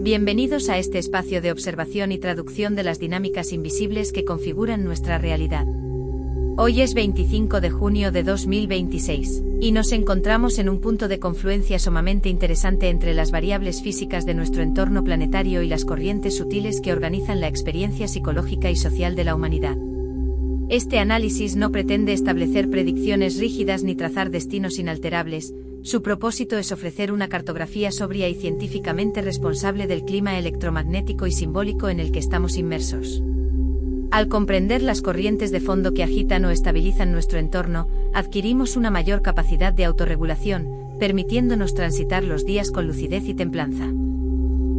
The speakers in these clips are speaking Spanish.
Bienvenidos a este espacio de observación y traducción de las dinámicas invisibles que configuran nuestra realidad. Hoy es 25 de junio de 2026, y nos encontramos en un punto de confluencia sumamente interesante entre las variables físicas de nuestro entorno planetario y las corrientes sutiles que organizan la experiencia psicológica y social de la humanidad. Este análisis no pretende establecer predicciones rígidas ni trazar destinos inalterables. Su propósito es ofrecer una cartografía sobria y científicamente responsable del clima electromagnético y simbólico en el que estamos inmersos. Al comprender las corrientes de fondo que agitan o estabilizan nuestro entorno, adquirimos una mayor capacidad de autorregulación, permitiéndonos transitar los días con lucidez y templanza.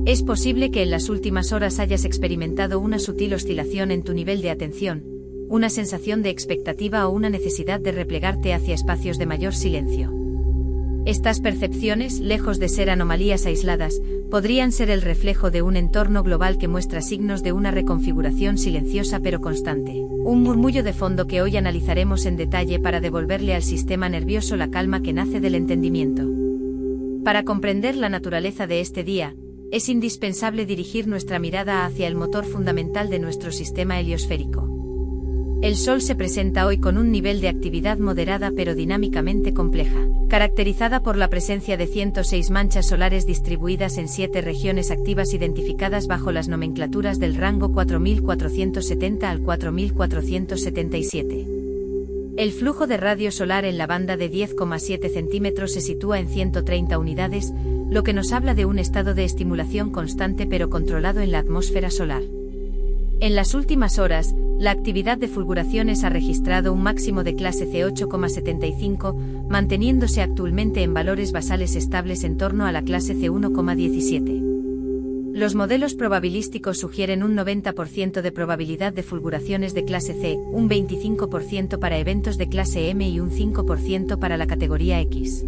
Es posible que en las últimas horas hayas experimentado una sutil oscilación en tu nivel de atención, una sensación de expectativa o una necesidad de replegarte hacia espacios de mayor silencio. Estas percepciones, lejos de ser anomalías aisladas, podrían ser el reflejo de un entorno global que muestra signos de una reconfiguración silenciosa pero constante. Un murmullo de fondo que hoy analizaremos en detalle para devolverle al sistema nervioso la calma que nace del entendimiento. Para comprender la naturaleza de este día, es indispensable dirigir nuestra mirada hacia el motor fundamental de nuestro sistema heliosférico. El Sol se presenta hoy con un nivel de actividad moderada pero dinámicamente compleja, caracterizada por la presencia de 106 manchas solares distribuidas en 7 regiones activas identificadas bajo las nomenclaturas del rango 4470 al 4477. El flujo de radio solar en la banda de 10,7 centímetros se sitúa en 130 unidades, lo que nos habla de un estado de estimulación constante pero controlado en la atmósfera solar. En las últimas horas, la actividad de fulguraciones ha registrado un máximo de clase C8,75, manteniéndose actualmente en valores basales estables en torno a la clase C1,17. Los modelos probabilísticos sugieren un 90% de probabilidad de fulguraciones de clase C, un 25% para eventos de clase M y un 5% para la categoría X.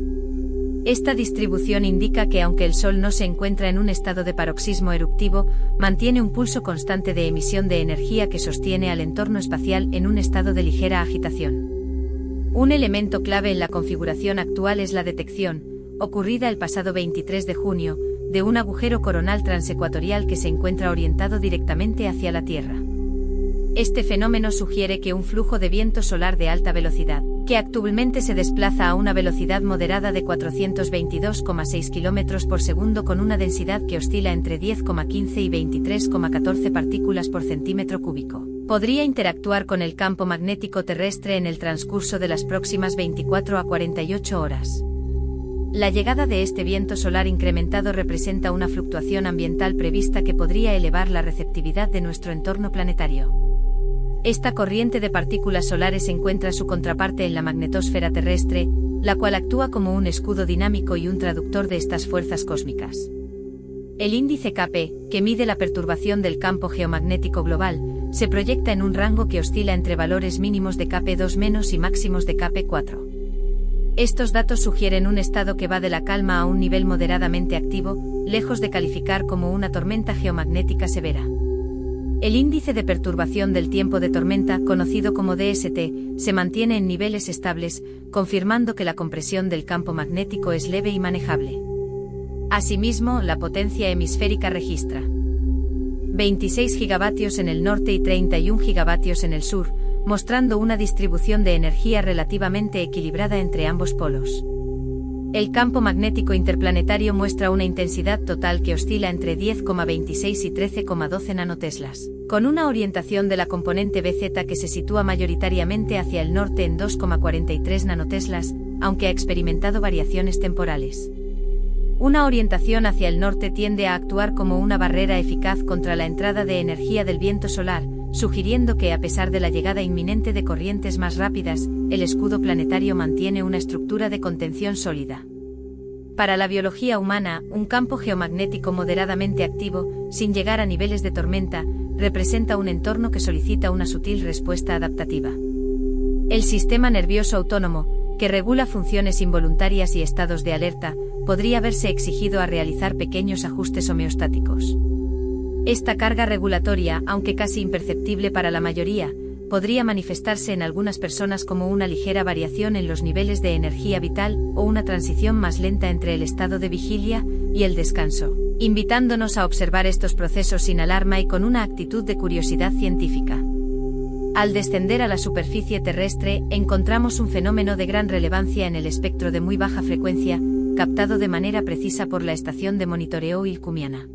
Esta distribución indica que aunque el Sol no se encuentra en un estado de paroxismo eruptivo, mantiene un pulso constante de emisión de energía que sostiene al entorno espacial en un estado de ligera agitación. Un elemento clave en la configuración actual es la detección, ocurrida el pasado 23 de junio, de un agujero coronal transecuatorial que se encuentra orientado directamente hacia la Tierra. Este fenómeno sugiere que un flujo de viento solar de alta velocidad, que actualmente se desplaza a una velocidad moderada de 422,6 km por segundo con una densidad que oscila entre 10,15 y 23,14 partículas por centímetro cúbico, podría interactuar con el campo magnético terrestre en el transcurso de las próximas 24 a 48 horas. La llegada de este viento solar incrementado representa una fluctuación ambiental prevista que podría elevar la receptividad de nuestro entorno planetario. Esta corriente de partículas solares encuentra su contraparte en la magnetosfera terrestre, la cual actúa como un escudo dinámico y un traductor de estas fuerzas cósmicas. El índice Kp, que mide la perturbación del campo geomagnético global, se proyecta en un rango que oscila entre valores mínimos de Kp2- y máximos de Kp4. Estos datos sugieren un estado que va de la calma a un nivel moderadamente activo, lejos de calificar como una tormenta geomagnética severa. El índice de perturbación del tiempo de tormenta, conocido como DST, se mantiene en niveles estables, confirmando que la compresión del campo magnético es leve y manejable. Asimismo, la potencia hemisférica registra 26 gigavatios en el norte y 31 gigavatios en el sur, mostrando una distribución de energía relativamente equilibrada entre ambos polos. El campo magnético interplanetario muestra una intensidad total que oscila entre 10,26 y 13,12 nanoteslas, con una orientación de la componente BZ que se sitúa mayoritariamente hacia el norte en 2,43 nanoteslas, aunque ha experimentado variaciones temporales. Una orientación hacia el norte tiende a actuar como una barrera eficaz contra la entrada de energía del viento solar, sugiriendo que a pesar de la llegada inminente de corrientes más rápidas, el escudo planetario mantiene una estructura de contención sólida. Para la biología humana, un campo geomagnético moderadamente activo, sin llegar a niveles de tormenta, representa un entorno que solicita una sutil respuesta adaptativa. El sistema nervioso autónomo, que regula funciones involuntarias y estados de alerta, podría verse exigido a realizar pequeños ajustes homeostáticos. Esta carga regulatoria, aunque casi imperceptible para la mayoría, podría manifestarse en algunas personas como una ligera variación en los niveles de energía vital o una transición más lenta entre el estado de vigilia y el descanso. invitándonos a observar estos procesos sin alarma y con una actitud de curiosidad científica. Al descender a la superficie terrestre, encontramos un fenómeno de gran relevancia en el espectro de muy baja frecuencia, captado de manera precisa por la estación de monitoreo Ilcumiana.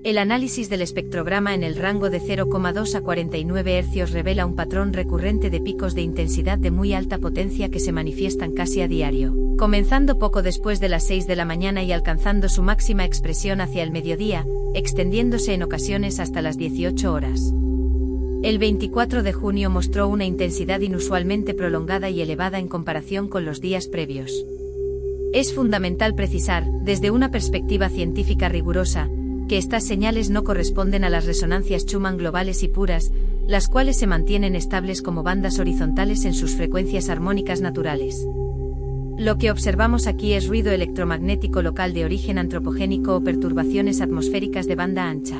El análisis del espectrograma en el rango de 0,2 a 49 Hz revela un patrón recurrente de picos de intensidad de muy alta potencia que se manifiestan casi a diario, comenzando poco después de las 6 de la mañana y alcanzando su máxima expresión hacia el mediodía, extendiéndose en ocasiones hasta las 18 horas. El 24 de junio mostró una intensidad inusualmente prolongada y elevada en comparación con los días previos. Es fundamental precisar, desde una perspectiva científica rigurosa, que estas señales no corresponden a las resonancias Schumann globales y puras, las cuales se mantienen estables como bandas horizontales en sus frecuencias armónicas naturales. Lo que observamos aquí es ruido electromagnético local de origen antropogénico o perturbaciones atmosféricas de banda ancha.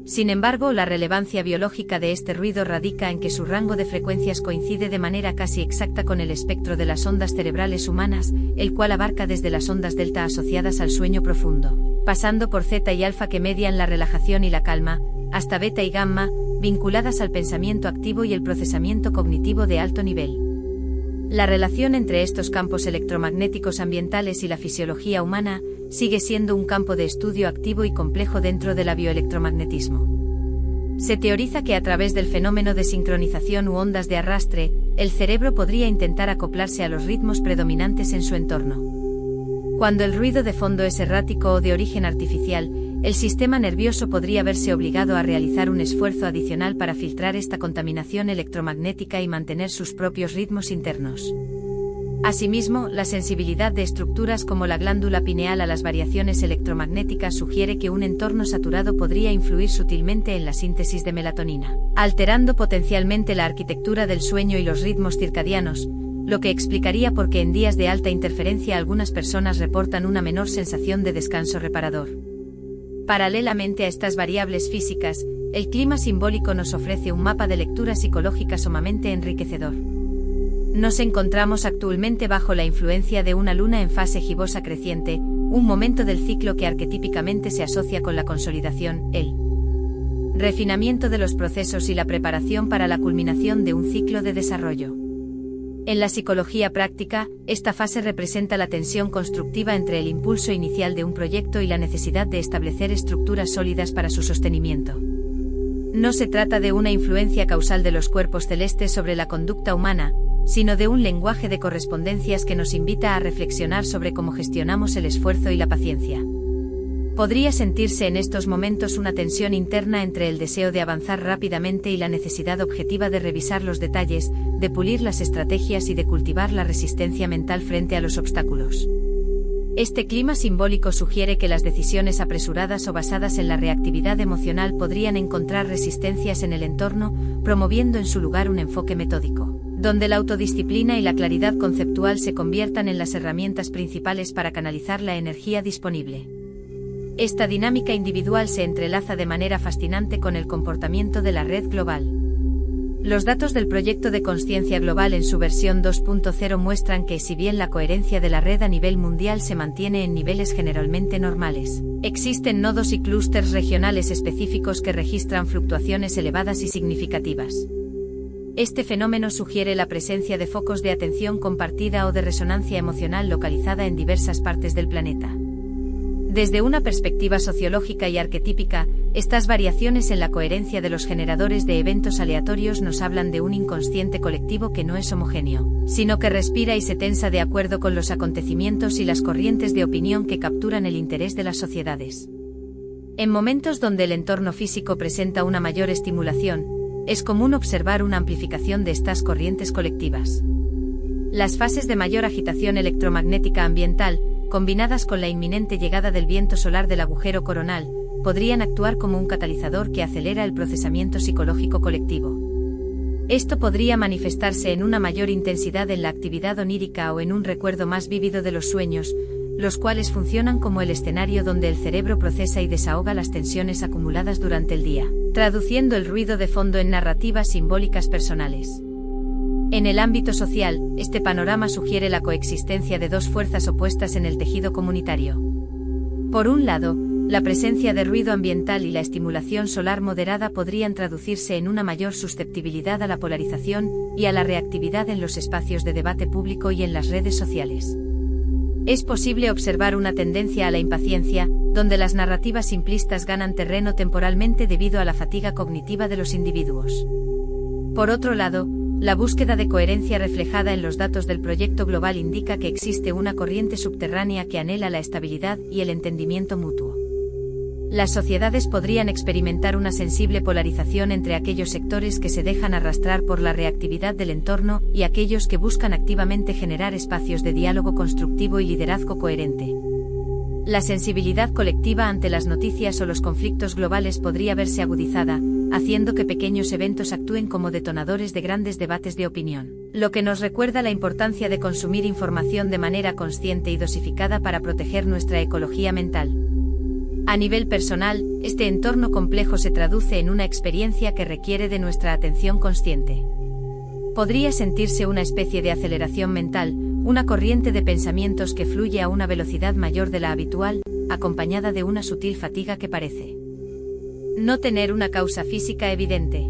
Sin embargo, la relevancia biológica de este ruido radica en que su rango de frecuencias coincide de manera casi exacta con el espectro de las ondas cerebrales humanas, el cual abarca desde las ondas delta asociadas al sueño profundo, pasando por zeta y alfa que median la relajación y la calma, hasta beta y gamma, vinculadas al pensamiento activo y el procesamiento cognitivo de alto nivel. La relación entre estos campos electromagnéticos ambientales y la fisiología humana sigue siendo un campo de estudio activo y complejo dentro del bioelectromagnetismo. Se teoriza que a través del fenómeno de sincronización u ondas de arrastre, el cerebro podría intentar acoplarse a los ritmos predominantes en su entorno. Cuando el ruido de fondo es errático o de origen artificial, el sistema nervioso podría verse obligado a realizar un esfuerzo adicional para filtrar esta contaminación electromagnética y mantener sus propios ritmos internos. Asimismo, la sensibilidad de estructuras como la glándula pineal a las variaciones electromagnéticas sugiere que un entorno saturado podría influir sutilmente en la síntesis de melatonina, alterando potencialmente la arquitectura del sueño y los ritmos circadianos, lo que explicaría por qué en días de alta interferencia algunas personas reportan una menor sensación de descanso reparador. Paralelamente a estas variables físicas, el clima simbólico nos ofrece un mapa de lectura psicológica sumamente enriquecedor. Nos encontramos actualmente bajo la influencia de una luna en fase gibosa creciente, un momento del ciclo que arquetípicamente se asocia con la consolidación, el refinamiento de los procesos y la preparación para la culminación de un ciclo de desarrollo. En la psicología práctica, esta fase representa la tensión constructiva entre el impulso inicial de un proyecto y la necesidad de establecer estructuras sólidas para su sostenimiento. No se trata de una influencia causal de los cuerpos celestes sobre la conducta humana, sino de un lenguaje de correspondencias que nos invita a reflexionar sobre cómo gestionamos el esfuerzo y la paciencia. Podría sentirse en estos momentos una tensión interna entre el deseo de avanzar rápidamente y la necesidad objetiva de revisar los detalles, de pulir las estrategias y de cultivar la resistencia mental frente a los obstáculos. Este clima simbólico sugiere que las decisiones apresuradas o basadas en la reactividad emocional podrían encontrar resistencias en el entorno, promoviendo en su lugar un enfoque metódico, donde la autodisciplina y la claridad conceptual se conviertan en las herramientas principales para canalizar la energía disponible. Esta dinámica individual se entrelaza de manera fascinante con el comportamiento de la red global. Los datos del proyecto de Consciencia Global en su versión 2.0 muestran que, si bien la coherencia de la red a nivel mundial se mantiene en niveles generalmente normales, existen nodos y clústeres regionales específicos que registran fluctuaciones elevadas y significativas. Este fenómeno sugiere la presencia de focos de atención compartida o de resonancia emocional localizada en diversas partes del planeta. Desde una perspectiva sociológica y arquetípica, estas variaciones en la coherencia de los generadores de eventos aleatorios nos hablan de un inconsciente colectivo que no es homogéneo, sino que respira y se tensa de acuerdo con los acontecimientos y las corrientes de opinión que capturan el interés de las sociedades. En momentos donde el entorno físico presenta una mayor estimulación, es común observar una amplificación de estas corrientes colectivas. Las fases de mayor agitación electromagnética ambiental, combinadas con la inminente llegada del viento solar del agujero coronal, podrían actuar como un catalizador que acelera el procesamiento psicológico colectivo. Esto podría manifestarse en una mayor intensidad en la actividad onírica o en un recuerdo más vívido de los sueños, los cuales funcionan como el escenario donde el cerebro procesa y desahoga las tensiones acumuladas durante el día, traduciendo el ruido de fondo en narrativas simbólicas personales. En el ámbito social, este panorama sugiere la coexistencia de dos fuerzas opuestas en el tejido comunitario. Por un lado, la presencia de ruido ambiental y la estimulación solar moderada podrían traducirse en una mayor susceptibilidad a la polarización y a la reactividad en los espacios de debate público y en las redes sociales. Es posible observar una tendencia a la impaciencia, donde las narrativas simplistas ganan terreno temporalmente debido a la fatiga cognitiva de los individuos. Por otro lado, la búsqueda de coherencia reflejada en los datos del proyecto global indica que existe una corriente subterránea que anhela la estabilidad y el entendimiento mutuo. Las sociedades podrían experimentar una sensible polarización entre aquellos sectores que se dejan arrastrar por la reactividad del entorno y aquellos que buscan activamente generar espacios de diálogo constructivo y liderazgo coherente. La sensibilidad colectiva ante las noticias o los conflictos globales podría verse agudizada, haciendo que pequeños eventos actúen como detonadores de grandes debates de opinión, lo que nos recuerda la importancia de consumir información de manera consciente y dosificada para proteger nuestra ecología mental. A nivel personal, este entorno complejo se traduce en una experiencia que requiere de nuestra atención consciente. Podría sentirse una especie de aceleración mental, una corriente de pensamientos que fluye a una velocidad mayor de la habitual, acompañada de una sutil fatiga que parece no tener una causa física evidente.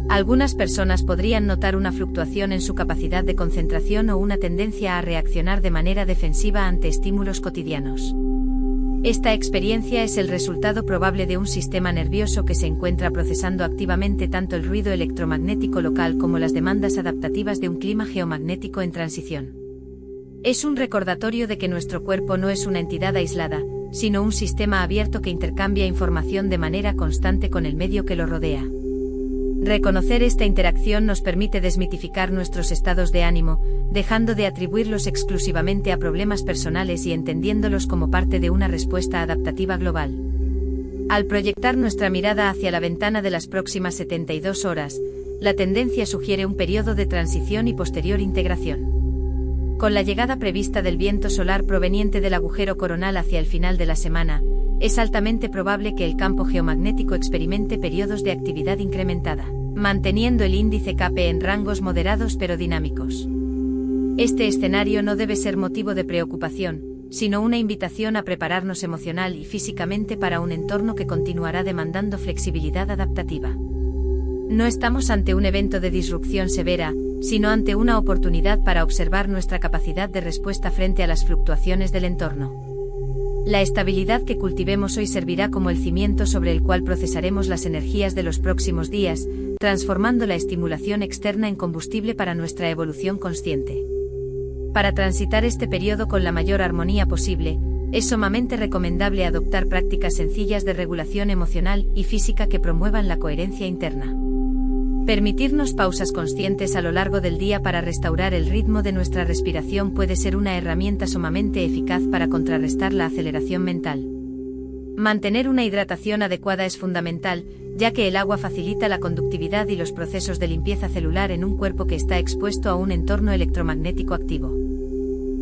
Algunas personas podrían notar una fluctuación en su capacidad de concentración o una tendencia a reaccionar de manera defensiva ante estímulos cotidianos. Esta experiencia es el resultado probable de un sistema nervioso que se encuentra procesando activamente tanto el ruido electromagnético local como las demandas adaptativas de un clima geomagnético en transición. Es un recordatorio de que nuestro cuerpo no es una entidad aislada, sino un sistema abierto que intercambia información de manera constante con el medio que lo rodea. Reconocer esta interacción nos permite desmitificar nuestros estados de ánimo, dejando de atribuirlos exclusivamente a problemas personales y entendiéndolos como parte de una respuesta adaptativa global. Al proyectar nuestra mirada hacia la ventana de las próximas 72 horas, la tendencia sugiere un periodo de transición y posterior integración. Con la llegada prevista del viento solar proveniente del agujero coronal hacia el final de la semana, es altamente probable que el campo geomagnético experimente periodos de actividad incrementada, manteniendo el índice KP en rangos moderados pero dinámicos. Este escenario no debe ser motivo de preocupación, sino una invitación a prepararnos emocional y físicamente para un entorno que continuará demandando flexibilidad adaptativa. No estamos ante un evento de disrupción severa, sino ante una oportunidad para observar nuestra capacidad de respuesta frente a las fluctuaciones del entorno. La estabilidad que cultivemos hoy servirá como el cimiento sobre el cual procesaremos las energías de los próximos días, transformando la estimulación externa en combustible para nuestra evolución consciente. Para transitar este periodo con la mayor armonía posible, es sumamente recomendable adoptar prácticas sencillas de regulación emocional y física que promuevan la coherencia interna. Permitirnos pausas conscientes a lo largo del día para restaurar el ritmo de nuestra respiración puede ser una herramienta sumamente eficaz para contrarrestar la aceleración mental. Mantener una hidratación adecuada es fundamental, ya que el agua facilita la conductividad y los procesos de limpieza celular en un cuerpo que está expuesto a un entorno electromagnético activo.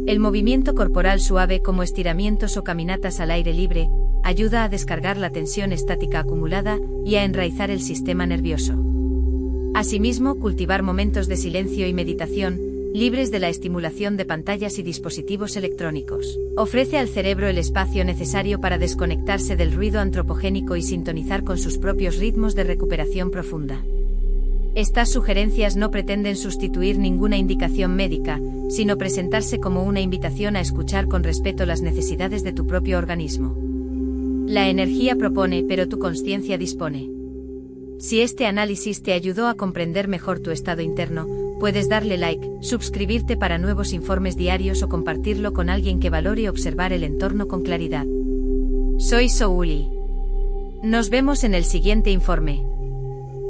El movimiento corporal suave como estiramientos o caminatas al aire libre, ayuda a descargar la tensión estática acumulada y a enraizar el sistema nervioso. Asimismo, cultivar momentos de silencio y meditación, libres de la estimulación de pantallas y dispositivos electrónicos, ofrece al cerebro el espacio necesario para desconectarse del ruido antropogénico y sintonizar con sus propios ritmos de recuperación profunda. Estas sugerencias no pretenden sustituir ninguna indicación médica, sino presentarse como una invitación a escuchar con respeto las necesidades de tu propio organismo. La energía propone, pero tu consciencia dispone. Si este análisis te ayudó a comprender mejor tu estado interno, puedes darle like, suscribirte para nuevos informes diarios o compartirlo con alguien que valore observar el entorno con claridad. Soy Souli. Nos vemos en el siguiente informe.